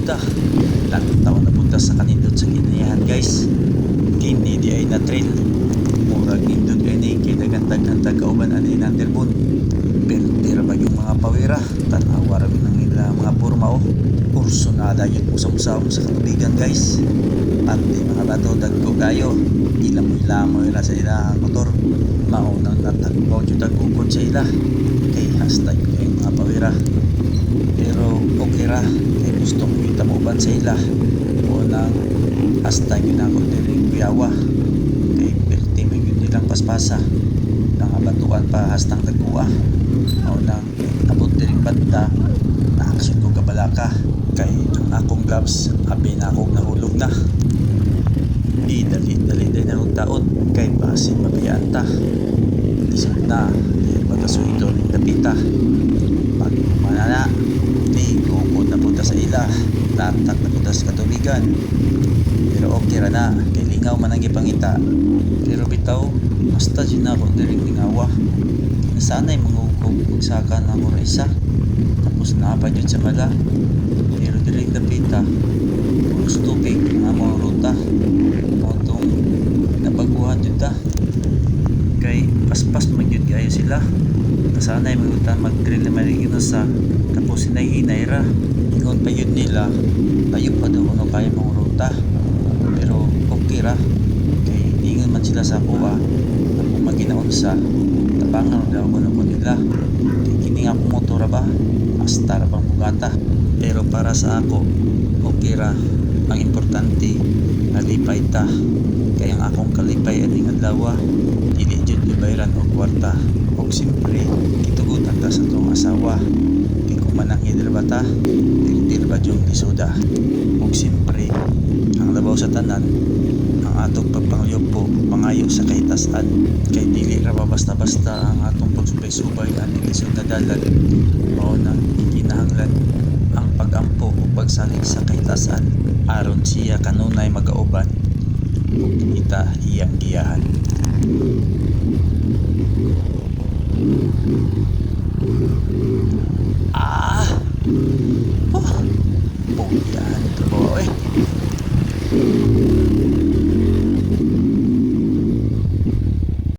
lisuda. Ilang taon na punta sa kanindot sa kinayahan guys. Kini di ay na trail. Murag nindot ini kay dagantag-antag kauban ani nanderbon. Pero ba yung mga pawira, tanawa rin ng nila mga porma o kurso na dayon usam-usam sa katubigan guys. At di mga bato dagko kayo, ilamoy-lamoy na sa ilang motor. Maunang natagpaw yung tagukod sa ila kay hashtag kay mga pawira. Pero okay ra kay gusto mo yung tamuban sa ila o nang hashtag yun ako din kuyawa kay perti may yun nilang paspasa nangabatuan pa hastang tagkuha o nang abot din banda na aksyon ko kabalaka kay ang akong gloves abi na akong nahulog na di dali-dali din akong taon kay basin mabiyaan ta lisod na di patasuito ng dapita pag manana di kukod na punta sa ila tatak na punta sa katubigan pero okay ra na kay lingaw man ang ipangita pero bitaw basta dyan ako diring lingawa sana'y mangugog magsaka na ako isa tapos naapad yun sa bala pero diring dapita pulos tubig nga mga ruta motong nabaguhan yun ta kay paspas magyud kayo sila sana'y magutan mag-drill na sa tapos hinay-hinay ra ingon pa yun nila tayo pa daw ano kaya mga ruta pero okay ra kay ingon man sila sa kuha kung maginaunsa tabangan daw ko na po nila kini nga akong motor ba hasta ra bang bugata pero para sa ako okay ra ang importante nalipay ta kay ang akong kalipay aning adlaw dili jud ibayran og kwarta og simpre kitugutan ta sa tong asawa kay kung manang hider ta dili ba yung lisuda og simpre ang labaw sa tanan ang atong pagpangyupo pangayo sa kahitasan kay dili ra basta-basta ang atong pagsubay-subay aning lisod na dalan mao nang kinahanglan ang pagampo o pagsalig sa kahitasan aron siya kanunay magauban ug kita iyang giyahan. Ah